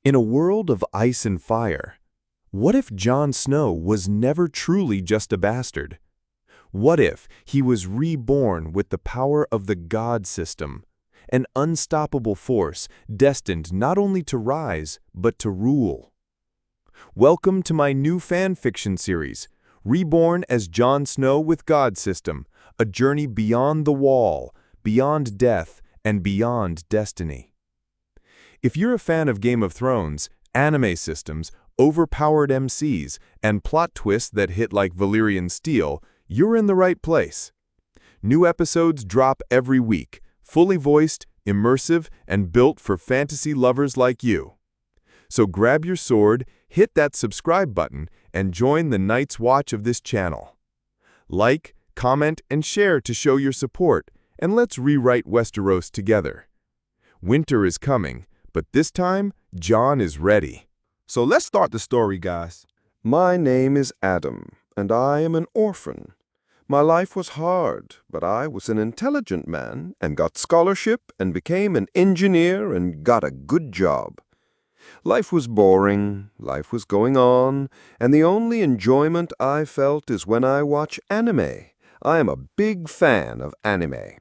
In a world of ice and fire, what if Jon Snow was never truly just a bastard? What if he was reborn with the power of the God system, an unstoppable force destined not only to rise, but to rule? Welcome to my new fan fiction series, Reborn as Jon Snow with God System, a journey beyond the wall, beyond death, and beyond destiny. If you're a fan of Game of Thrones, anime systems, overpowered MCs, and plot twists that hit like Valyrian steel, you're in the right place. New episodes drop every week, fully voiced, immersive, and built for fantasy lovers like you. So grab your sword, hit that subscribe button, and join the Night's Watch of this channel. Like, comment, and share to show your support, and let's rewrite Westeros together. Winter is coming, but this time, Jon is ready. So let's start the story, guys. My name is Adam, and I am an orphan. My life was hard, but I was an intelligent man and got scholarship and became an engineer and got a good job. Life was boring, life was going on, and the only enjoyment I felt is when I watch anime. I am a big fan of anime.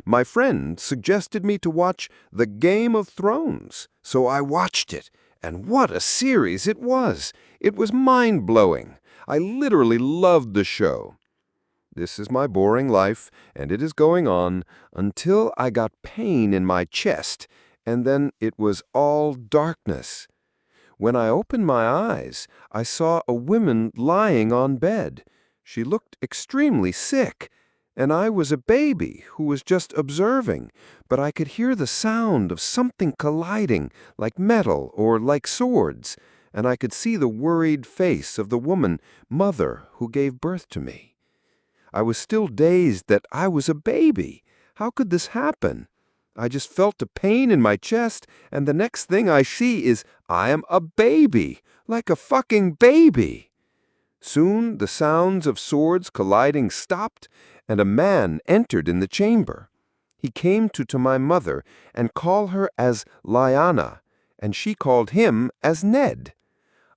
My friend suggested me to watch The Game of Thrones, so I watched it, and what a series it was! It was mind-blowing. I literally loved the show. This is my boring life, and it is going on until I got pain in my chest, and then it was all darkness. When I opened my eyes, I saw a woman lying on bed. She looked extremely sick, and I was a baby who was just observing, but I could hear the sound of something colliding, like metal or like swords, and I could see the worried face of the woman, mother, who gave birth to me. I was still dazed that I was a baby. How could this happen? I just felt a pain in my chest, and the next thing I see is I am a baby, like a fucking baby. Soon the sounds of swords colliding stopped, and a man entered in the chamber. He came to my mother and called her as Lyanna, and she called him as Ned.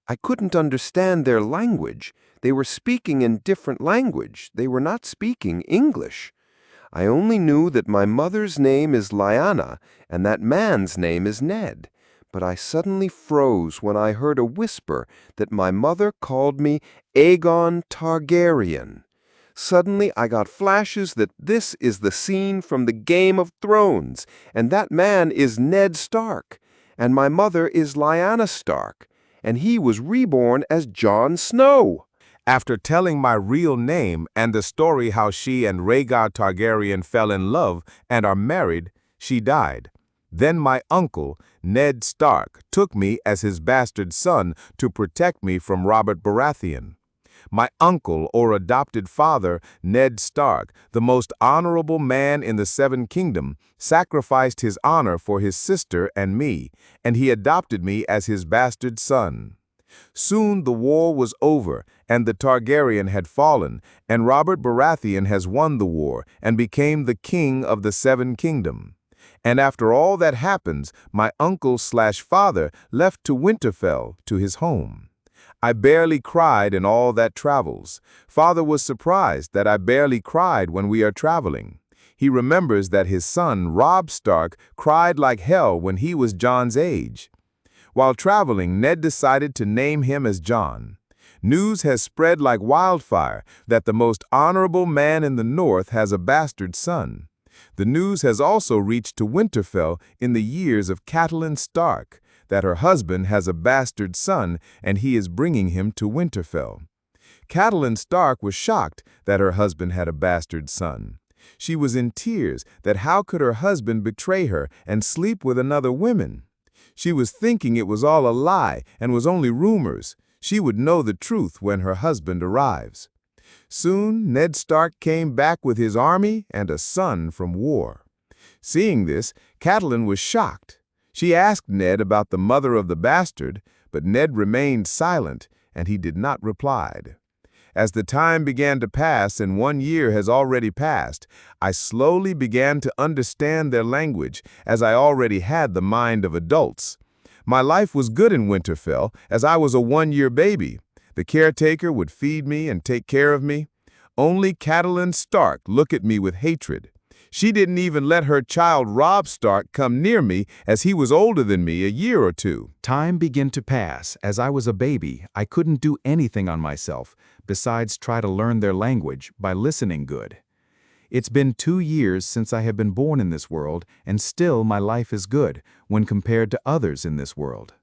I couldn't understand their language. They were speaking in different language. They were not speaking English. I only knew that my mother's name is Lyanna and that man's name is Ned. But I suddenly froze when I heard a whisper that my mother called me Aegon Targaryen. Suddenly I got flashes that this is the scene from the Game of Thrones, and that man is Ned Stark, and my mother is Lyanna Stark, and he was reborn as Jon Snow. After telling my real name and the story how she and Rhaegar Targaryen fell in love and are married, she died. Then my uncle, Ned Stark, took me as his bastard son to protect me from Robert Baratheon. My uncle, or adopted father, Ned Stark, the most honorable man in the Seven Kingdoms, sacrificed his honor for his sister and me, and he adopted me as his bastard son. Soon the war was over, and the Targaryen had fallen, and Robert Baratheon has won the war and became the king of the Seven Kingdoms. And after all that happens, my uncle/father left to Winterfell, to his home. I barely cried in all that travels. Father was surprised that I barely cried when we are traveling. He remembers that his son, Robb Stark, cried like hell when he was Jon's age. While traveling, Ned decided to name him as Jon. News has spread like wildfire that the most honorable man in the North has a bastard son. The news has also reached to Winterfell in the years of Catelyn Stark, that her husband has a bastard son and he is bringing him to Winterfell. Catelyn Stark was shocked that her husband had a bastard son. She was in tears that how could her husband betray her and sleep with another woman? She was thinking it was all a lie and was only rumors. She would know the truth when her husband arrives. Soon Ned Stark came back with his army and a son from war. Seeing this, Catelyn was shocked. She asked Ned about the mother of the bastard, but Ned remained silent, and he did not reply. As the time began to pass and 1 year has already passed, I slowly began to understand their language, as I already had the mind of adults. My life was good in Winterfell, as I was a one-year baby. The caretaker would feed me and take care of me. Only Catelyn Stark looked at me with hatred. She didn't even let her child Robb Stark come near me, as he was older than me a year or two. Time began to pass. As I was a baby, I couldn't do anything on myself, besides try to learn their language by listening good. It's been 2 years since I have been born in this world, and still my life is good when compared to others in this world.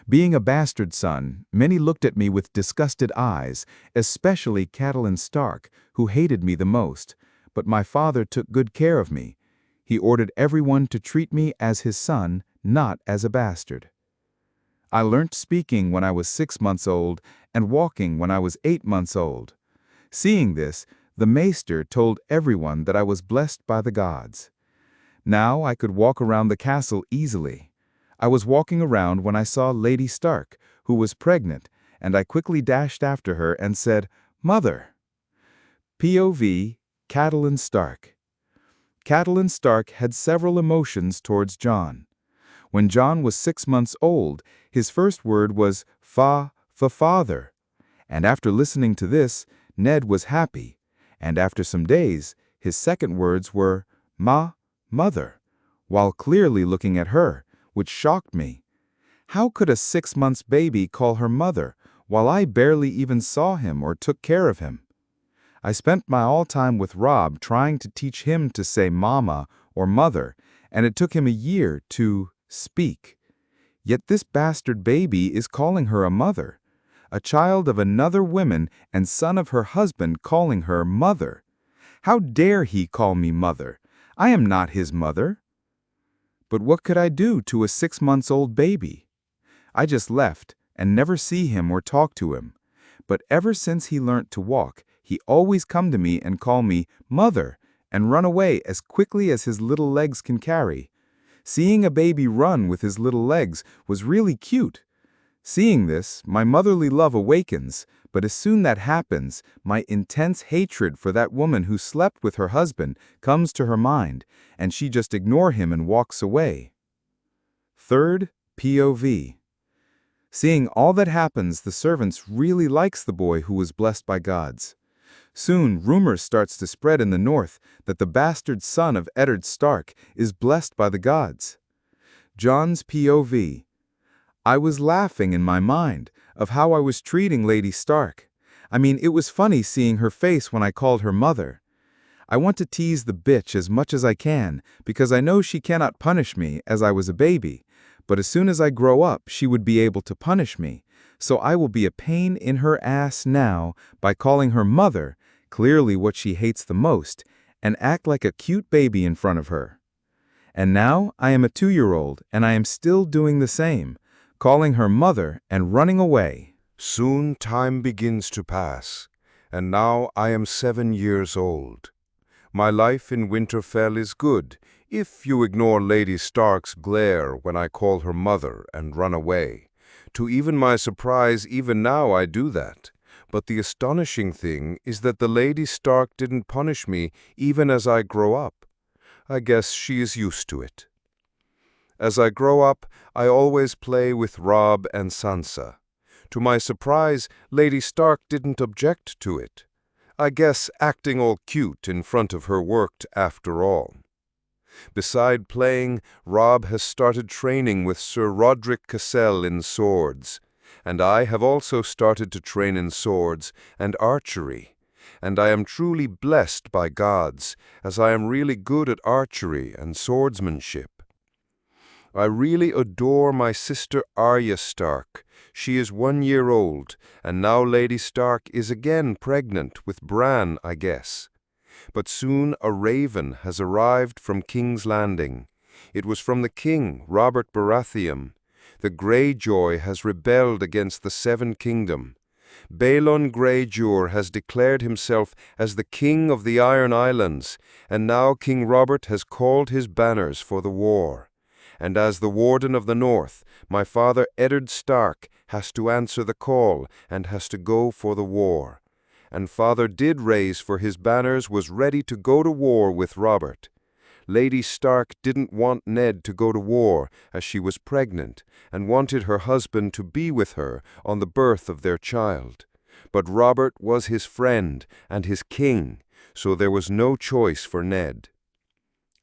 Being a bastard son, many looked at me with disgusted eyes, especially Catelyn Stark, who hated me the most. But my father took good care of me. He ordered everyone to treat me as his son, not as a bastard. I learnt speaking when I was 6 months old and walking when I was 8 months old. Seeing this, the maester told everyone that I was blessed by the gods. Now I could walk around the castle easily. I was walking around when I saw Lady Stark, who was pregnant, and I quickly dashed after her and said, "Mother." POV, Catelyn Stark. Catelyn Stark had several emotions towards Jon. When Jon was 6 months old, his first word was father. And after listening to this, Ned was happy. And after some days, his second words were mother, while clearly looking at her, which shocked me. How could a 6 months baby call her mother, while I barely even saw him or took care of him? I spent my all time with Robb trying to teach him to say mama or mother, and it took him a year to speak. Yet this bastard baby is calling her a mother, a child of another woman and son of her husband calling her mother. How dare he call me mother? I am not his mother. But what could I do to a 6 months old baby? I just left and never see him or talk to him. But ever since he learnt to walk, he always come to me and call me mother and run away as quickly as his little legs can carry. Seeing a baby run with his little legs was really cute. Seeing this, my motherly love awakens, but as soon that happens, my intense hatred for that woman who slept with her husband comes to her mind, and she just ignores him and walks away. Third, POV. Seeing all that happens, the servants really likes the boy who was blessed by gods. Soon, rumors starts to spread in the north that the bastard son of Eddard Stark is blessed by the gods. Jon's POV. I was laughing in my mind of how I was treating Lady Stark. I mean, it was funny seeing her face when I called her mother. I want to tease the bitch as much as I can because I know she cannot punish me as I was a baby, but as soon as I grow up, she would be able to punish me. So I will be a pain in her ass now by calling her mother, clearly what she hates the most, and act like a cute baby in front of her. And now I am a 2-year-old and I am still doing the same, calling her mother and running away. Soon time begins to pass, and now I am 7 years old. My life in Winterfell is good, if you ignore Lady Stark's glare when I call her mother and run away. To even my surprise, even now I do that. But the astonishing thing is that the Lady Stark didn't punish me even as I grow up. I guess she is used to it. As I grow up, I always play with Robb and Sansa. To my surprise, Lady Stark didn't object to it. I guess acting all cute in front of her worked after all. Beside playing, Robb has started training with Sir Roderick Cassel in swords, and I have also started to train in swords and archery, and I am truly blessed by gods, as I am really good at archery and swordsmanship. I really adore my sister Arya Stark. She is 1 year old, and now Lady Stark is again pregnant with Bran, I guess. But soon a raven has arrived from King's Landing. It was from the king, Robert Baratheon. The Greyjoy has rebelled against the Seven Kingdom. Balon Greyjoy has declared himself as the king of the Iron Islands, and now King Robert has called his banners for the war. And as the Warden of the North, my father Eddard Stark has to answer the call and has to go for the war. And father did raise for his banners, was ready to go to war with Robert. Lady Stark didn't want Ned to go to war as she was pregnant and wanted her husband to be with her on the birth of their child. But Robert was his friend and his king, so there was no choice for Ned.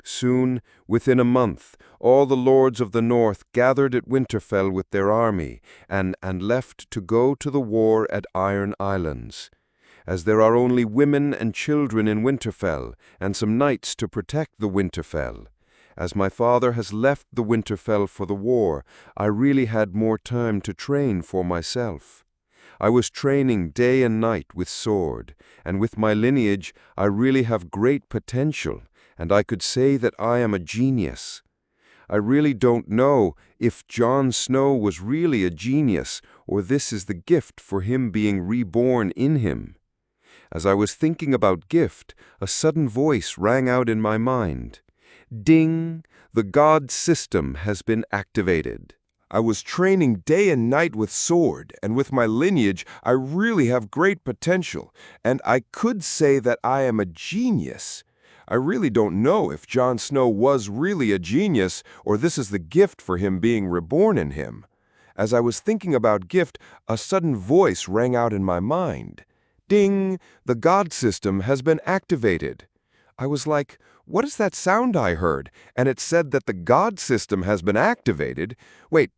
Soon, within a month, all the lords of the north gathered at Winterfell with their army and left to go to the war at Iron Islands. As there are only women and children in Winterfell, and some knights to protect the Winterfell. As my father has left the Winterfell for the war, I really had more time to train for myself. I was training day and night with sword, and with my lineage I really have great potential, and I could say that I am a genius. I really don't know if Jon Snow was really a genius, or this is the gift for him being reborn in him. As I was thinking about gift, a sudden voice rang out in my mind. Ding! The god system has been activated. I was training day and night with sword, and with my lineage, I really have great potential, and I could say that I am a genius. I really don't know if Jon Snow was really a genius, or this is the gift for him being reborn in him. As I was thinking about gift, a sudden voice rang out in my mind. Ding! The god system has been activated. I was like, what is that sound I heard? And it said that the god system has been activated. Wait.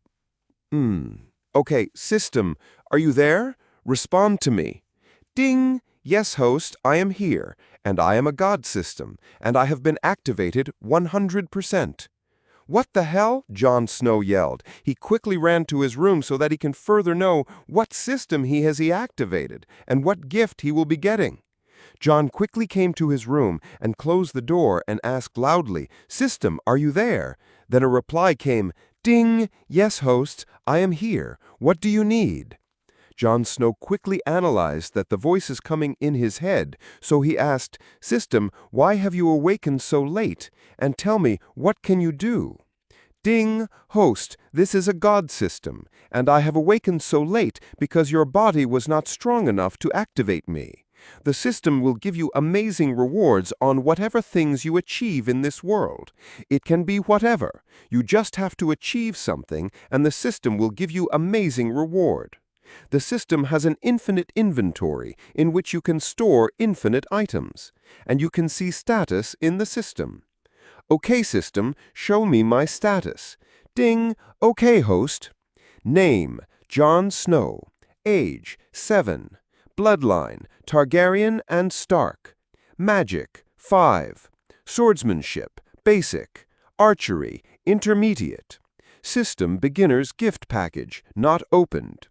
Okay, system, are you there? Respond to me. Ding! Yes, host, I am here, and I am a god system, and I have been activated 100%. What the hell? Jon Snow yelled. He quickly ran to his room so that he can further know what system he has activated and what gift he will be getting. Jon quickly came to his room and closed the door and asked loudly, System, are you there? Then a reply came, Ding! Yes, host, I am here. What do you need? Jon Snow quickly analyzed that the voice is coming in his head, so he asked, System, why have you awakened so late? And tell me, what can you do? Ding! Host, this is a god system, and I have awakened so late because your body was not strong enough to activate me. The system will give you amazing rewards on whatever things you achieve in this world. It can be whatever. You just have to achieve something, and the system will give you amazing reward. The system has an infinite inventory in which you can store infinite items, and you can see status in the system. Okay, system, show me my status. Ding! Okay, host. Name, Jon Snow. Age, 7. Bloodline, Targaryen and Stark. Magic, 5. Swordsmanship, basic. Archery, intermediate. System beginner's gift package, not opened.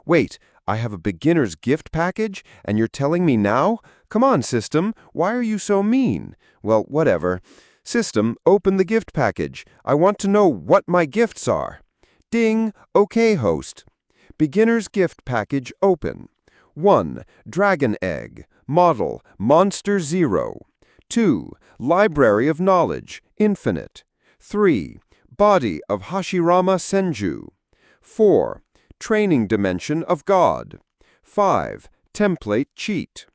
Wait, I have a beginner's gift package, and you're telling me now? Come on, system, why are you so mean? Well, whatever. System, open the gift package. I want to know what my gifts are. Ding! Okay, host. Beginner's gift package open. 1. Dragon Egg. Model, Monster 0. 2. Library of Knowledge, Infinite. 3. Body of Hashirama Senju. 4. Training Dimension of God. 5. Template Cheat.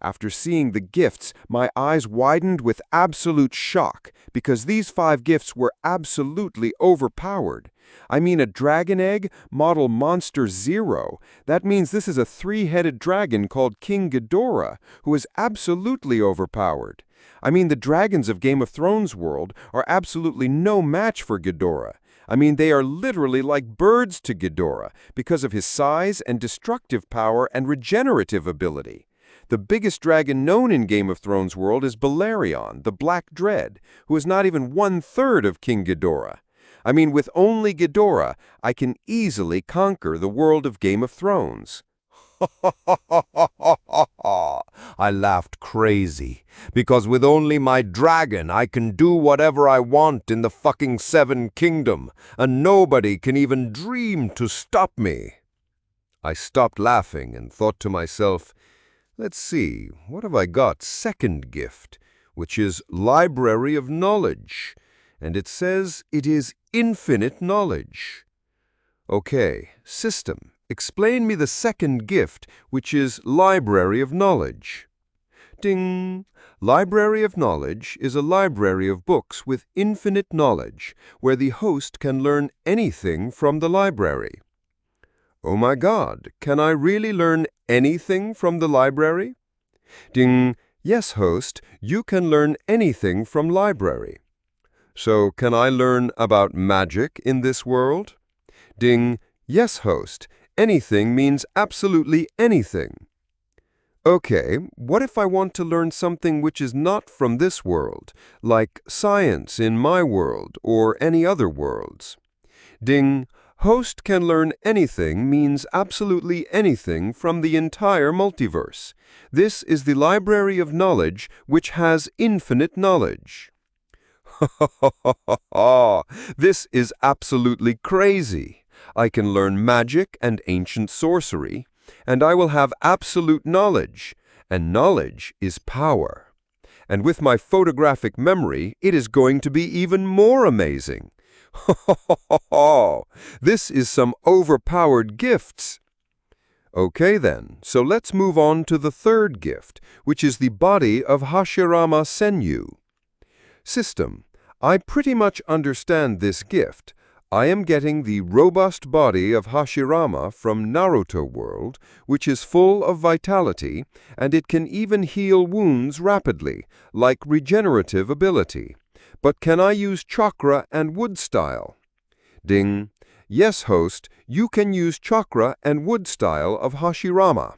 After seeing the gifts, my eyes widened with absolute shock, because these 5 gifts were absolutely overpowered. I mean, a dragon egg, model Monster 0. That means this is a 3-headed dragon called King Ghidorah, who is absolutely overpowered. I mean, the dragons of Game of Thrones world are absolutely no match for Ghidorah. I mean, they are literally like birds to Ghidorah because of his size and destructive power and regenerative ability. The biggest dragon known in Game of Thrones world is Balerion, the Black Dread, who is not even 1/3 of King Ghidorah. I mean, with only Ghidorah, I can easily conquer the world of Game of Thrones. I laughed crazy, because with only my dragon I can do whatever I want in the fucking 7 Kingdom, and nobody can even dream to stop me. I stopped laughing and thought to myself, let's see, what have I got? Second gift, which is Library of Knowledge, and it says it is infinite knowledge. Okay, system. Explain me the second gift, which is Library of Knowledge. Ding! Library of Knowledge is a library of books with infinite knowledge, where the host can learn anything from the library. Oh my God, can I really learn anything from the library? Ding! Yes, host, you can learn anything from library. So, can I learn about magic in this world? Ding! Yes, host, anything means absolutely anything. Okay, what if I want to learn something which is not from this world, like science in my world or any other worlds? Ding! Host can learn anything means absolutely anything from the entire multiverse. This is the library of knowledge which has infinite knowledge. This is absolutely crazy. I can learn magic and ancient sorcery, and I will have absolute knowledge, and knowledge is power. And with my photographic memory, it is going to be even more amazing. This is some overpowered gifts. Okay then, so let's move on to the third gift, which is the body of Hashirama Senju. System, I pretty much understand this gift. I am getting the robust body of Hashirama from Naruto world, which is full of vitality, and it can even heal wounds rapidly, like regenerative ability. But can I use chakra and wood style? Ding! Yes, host, you can use chakra and wood style of Hashirama.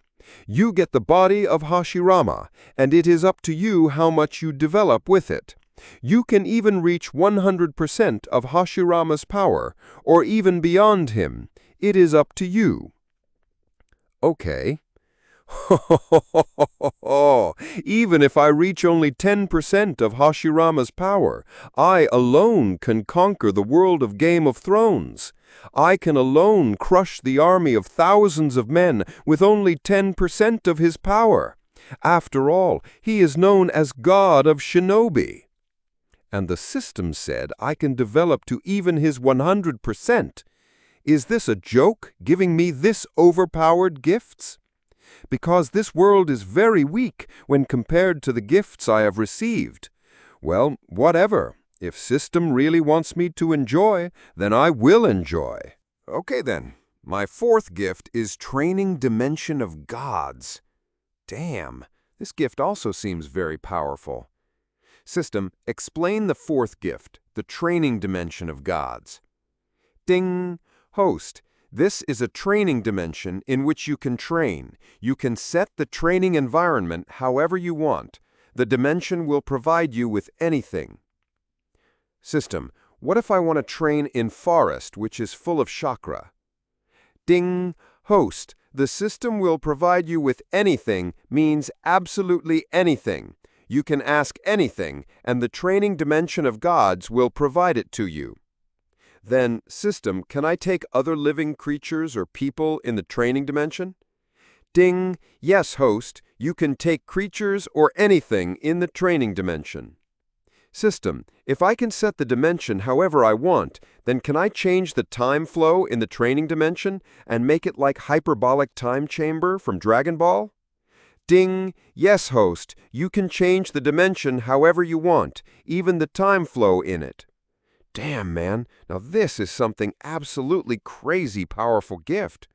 You get the body of Hashirama, and it is up to you how much you develop with it. You can even reach 100% of Hashirama's power, or even beyond him. It is up to you. Okay. Even if I reach only 10% of Hashirama's power, I alone can conquer the world of Game of Thrones. I can alone crush the army of thousands of men with only 10% of his power. After all, he is known as God of Shinobi. And the system said I can develop to even his 100%. Is this a joke, giving me this overpowered gifts? Because this world is very weak when compared to the gifts I have received. Well, whatever. If system really wants me to enjoy, then I will enjoy. Okay then, my fourth gift is Training Dimension of Gods. Damn, this gift also seems very powerful. System, explain the fourth gift, the Training Dimension of Gods. Ding! Host, this is a training dimension in which you can train. You can set the training environment however you want. The dimension will provide you with anything. System, what if I want to train in forest, which is full of chakra? Ding! Host, the system will provide you with anything means absolutely anything. You can ask anything, and the training dimension of gods will provide it to you. Then, system, can I take other living creatures or people in the training dimension? Ding! Yes, host, you can take creatures or anything in the training dimension. System, if I can set the dimension however I want, then can I change the time flow in the training dimension and make it like hyperbolic time chamber from Dragon Ball? Ding! Yes, host, you can change the dimension however you want, even the time flow in it. Damn, man, now this is something absolutely crazy powerful gift.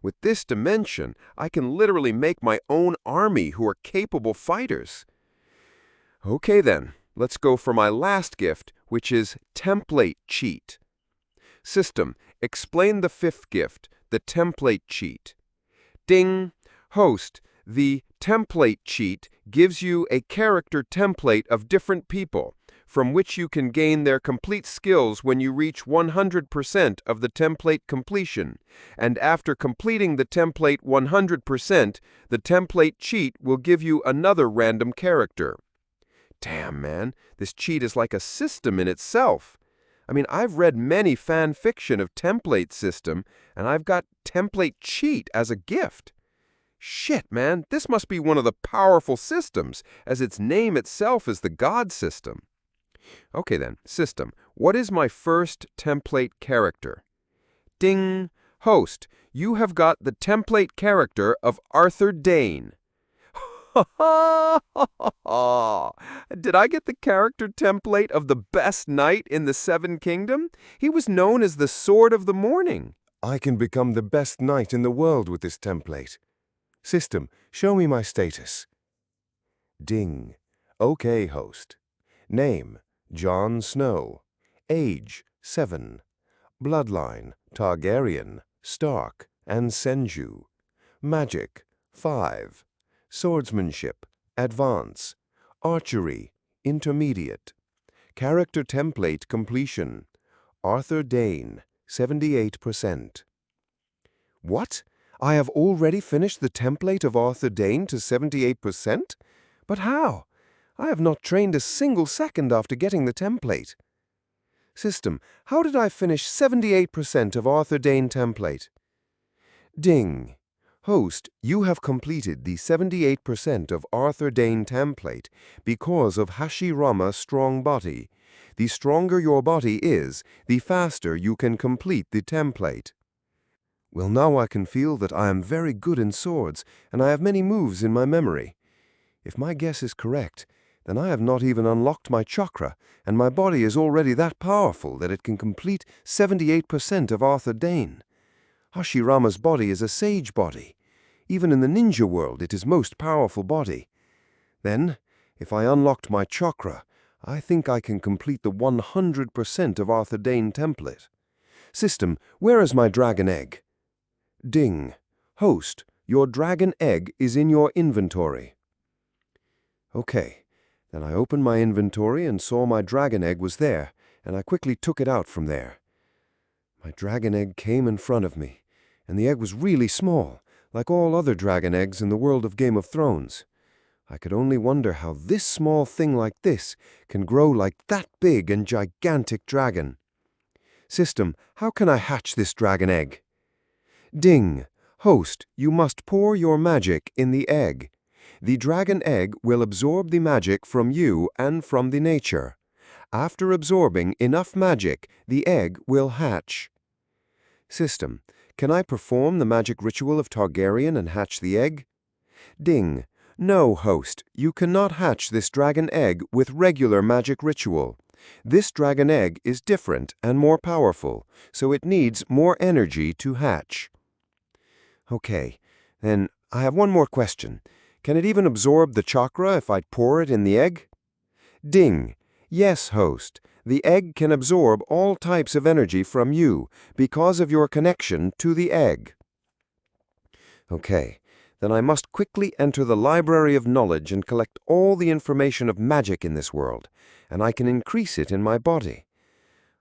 With this dimension, I can literally make my own army who are capable fighters. Okay then, let's go for my last gift, which is Template Cheat. System, explain the fifth gift, the Template Cheat. Ding! Host, the Template Cheat gives you a character template of different people, from which you can gain their complete skills when you reach 100% of the template completion. And after completing the template 100%, the template cheat will give you another random character. Damn, man, this cheat is like a system in itself. I mean, I've read many fan fiction of template system, and I've got template cheat as a gift. Shit, man, this must be one of the powerful systems, as its name itself is the God system. Okay then, system, what is my first template character? Ding! Host, you have got the template character of Arthur Dane. Did I get the character template of the best knight in the Seven Kingdom? He was known as the Sword of the Morning. I can become the best knight in the world with this template. System, show me my status. Ding. Okay, host. Name, Jon Snow. Age, 7. Bloodline, Targaryen, Stark, and Senju. Magic, 5. Swordsmanship, Advance. Archery, Intermediate. Character template completion. Arthur Dane, 78%. What? I have already finished the template of Arthur Dane to 78%? But how? I have not trained a single second after getting the template. System, how did I finish 78% of Arthur Dane template? Ding. Host, you have completed the 78% of Arthur Dane template because of Hashirama strong body. The stronger your body is, the faster you can complete the template. Well, now I can feel that I am very good in swords, and I have many moves in my memory. If my guess is correct, then I have not even unlocked my chakra, and my body is already that powerful that it can complete 78% of Arthur Dane. Hashirama's body is a sage body. Even in the ninja world, it is most powerful body. Then, if I unlocked my chakra, I think I can complete the 100% of Arthur Dane template. System, where is my dragon egg? Ding. Host, your dragon egg is in your inventory. Okay, then I opened my inventory and saw my dragon egg was there, and I quickly took it out from there. My dragon egg came in front of me, and the egg was really small, like all other dragon eggs in the world of Game of Thrones. I could only wonder how this small thing like this can grow like that big and gigantic dragon. System, how can I hatch this dragon egg? Ding. Host, you must pour your magic in the egg. The dragon egg will absorb the magic from you and from the nature. After absorbing enough magic, the egg will hatch. System, can I perform the magic ritual of Targaryen and hatch the egg? Ding. No, host, you cannot hatch this dragon egg with regular magic ritual. This dragon egg is different and more powerful, so it needs more energy to hatch. Okay, then I have one more question. Can it even absorb the chakra if I pour it in the egg? Ding. Yes, host. The egg can absorb all types of energy from you because of your connection to the egg. Okay, then I must quickly enter the library of knowledge and collect all the information of magic in this world, and I can increase it in my body.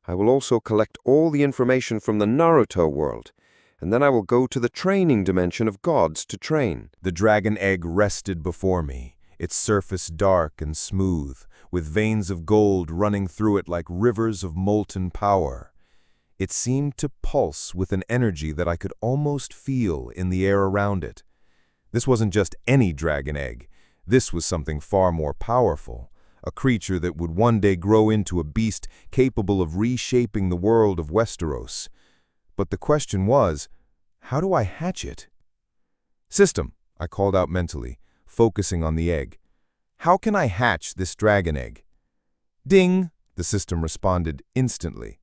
I will also collect all the information from the Naruto world, and then I will go to the training dimension of gods to train. The dragon egg rested before me, its surface dark and smooth, with veins of gold running through it like rivers of molten power. It seemed to pulse with an energy that I could almost feel in the air around it. This wasn't just any dragon egg. This was something far more powerful, a creature that would one day grow into a beast capable of reshaping the world of Westeros. But the question was, how do I hatch it? System, I called out mentally, focusing on the egg. How can I hatch this dragon egg? Ding, the system responded instantly.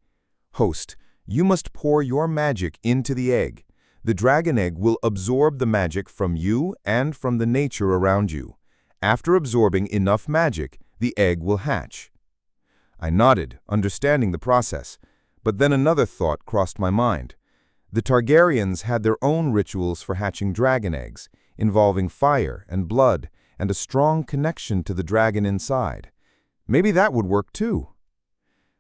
Host, you must pour your magic into the egg. The dragon egg will absorb the magic from you and from the nature around you. After absorbing enough magic, the egg will hatch. I nodded, understanding the process, but then another thought crossed my mind. The Targaryens had their own rituals for hatching dragon eggs, involving fire and blood and a strong connection to the dragon inside. Maybe that would work too.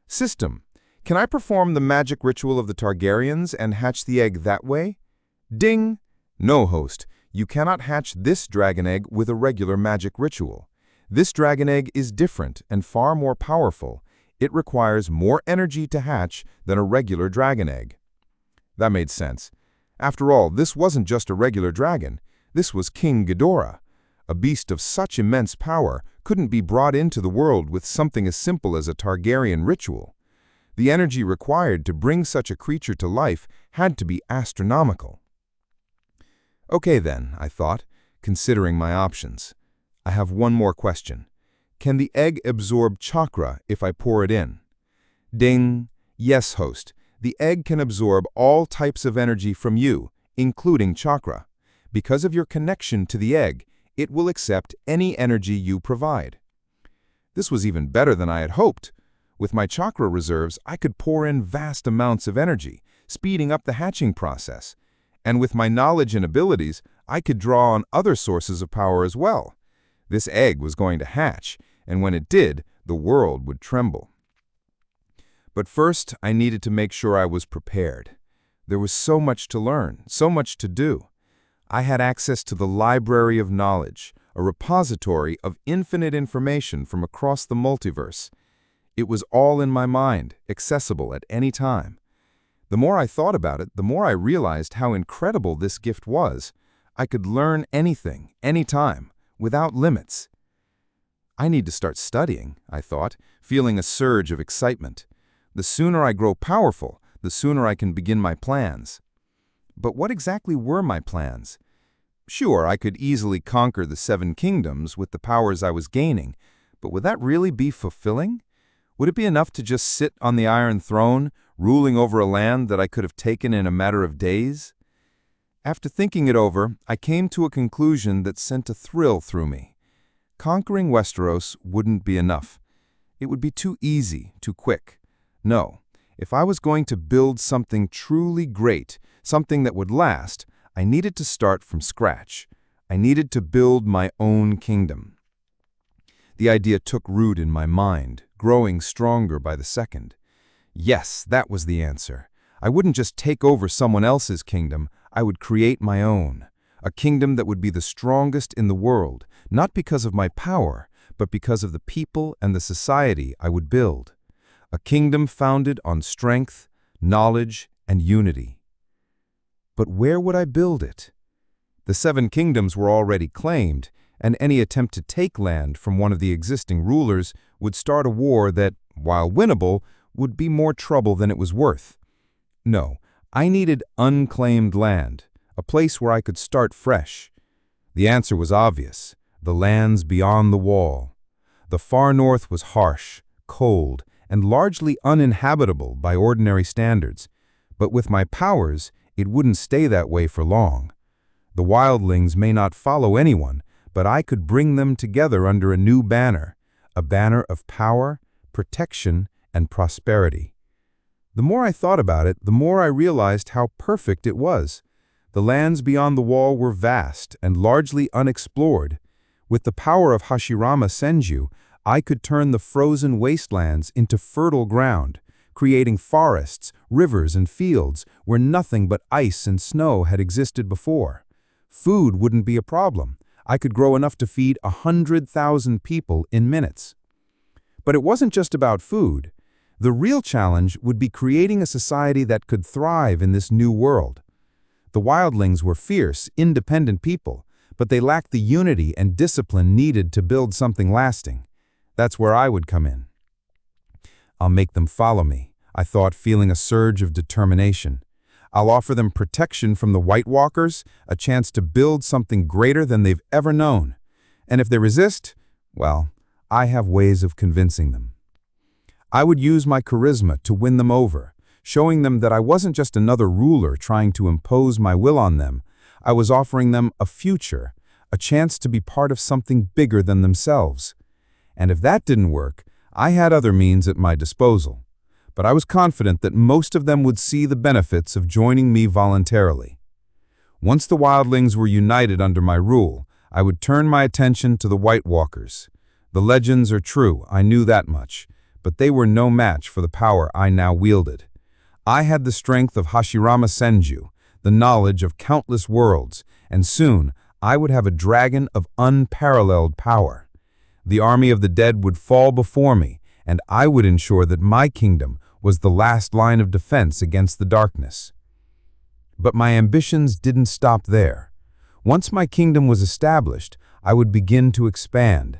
System, can I perform the magic ritual of the Targaryens and hatch the egg that way? Ding! No, host, you cannot hatch this dragon egg with a regular magic ritual. This dragon egg is different and far more powerful. It requires more energy to hatch than a regular dragon egg. That made sense. After all, this wasn't just a regular dragon. This was King Ghidorah. A beast of such immense power couldn't be brought into the world with something as simple as a Targaryen ritual. The energy required to bring such a creature to life had to be astronomical. Okay then, I thought, considering my options. I have one more question. Can the egg absorb chakra if I pour it in? Ding. Yes, host. The egg can absorb all types of energy from you, including chakra. Because of your connection to the egg, it will accept any energy you provide. This was even better than I had hoped. With my chakra reserves, I could pour in vast amounts of energy, speeding up the hatching process. And with my knowledge and abilities, I could draw on other sources of power as well. This egg was going to hatch, and when it did, the world would tremble. But first, I needed to make sure I was prepared. There was so much to learn, so much to do. I had access to the library of knowledge, a repository of infinite information from across the multiverse. It was all in my mind, accessible at any time. The more I thought about it, the more I realized how incredible this gift was. I could learn anything, anytime, without limits. I need to start studying, I thought, feeling a surge of excitement. The sooner I grow powerful, the sooner I can begin my plans. But what exactly were my plans? Sure, I could easily conquer the 7 kingdoms with the powers I was gaining, but would that really be fulfilling? Would it be enough to just sit on the Iron Throne, ruling over a land that I could have taken in a matter of days? After thinking it over, I came to a conclusion that sent a thrill through me. Conquering Westeros wouldn't be enough. It would be too easy, too quick. No, if I was going to build something truly great, something that would last, I needed to start from scratch. I needed to build my own kingdom. The idea took root in my mind, growing stronger by the second. Yes, that was the answer. I wouldn't just take over someone else's kingdom, I would create my own. A kingdom that would be the strongest in the world, not because of my power, but because of the people and the society I would build. A kingdom founded on strength, knowledge, and unity. But where would I build it? The 7 kingdoms were already claimed, and any attempt to take land from one of the existing rulers would start a war that, while winnable, would be more trouble than it was worth. No, I needed unclaimed land, a place where I could start fresh. The answer was obvious: the lands beyond the wall. The far north was harsh, cold, and largely uninhabitable by ordinary standards. But with my powers, it wouldn't stay that way for long. The wildlings may not follow anyone, but I could bring them together under a new banner, a banner of power, protection, and prosperity. The more I thought about it, the more I realized how perfect it was. The lands beyond the wall were vast and largely unexplored. With the power of Hashirama Senju, I could turn the frozen wastelands into fertile ground, creating forests, rivers, and fields where nothing but ice and snow had existed before. Food wouldn't be a problem. I could grow enough to feed 100,000 people in minutes. But it wasn't just about food. The real challenge would be creating a society that could thrive in this new world. The wildlings were fierce, independent people, but they lacked the unity and discipline needed to build something lasting. That's where I would come in. I'll make them follow me, I thought, feeling a surge of determination. I'll offer them protection from the White Walkers, a chance to build something greater than they've ever known. And if they resist, well, I have ways of convincing them. I would use my charisma to win them over, showing them that I wasn't just another ruler trying to impose my will on them. I was offering them a future, a chance to be part of something bigger than themselves. And if that didn't work, I had other means at my disposal. But I was confident that most of them would see the benefits of joining me voluntarily. Once the wildlings were united under my rule, I would turn my attention to the White Walkers. The legends are true, I knew that much, but they were no match for the power I now wielded. I had the strength of Hashirama Senju, the knowledge of countless worlds, and soon I would have a dragon of unparalleled power. The army of the dead would fall before me, and I would ensure that my kingdom was the last line of defense against the darkness. But my ambitions didn't stop there. Once my kingdom was established, I would begin to expand.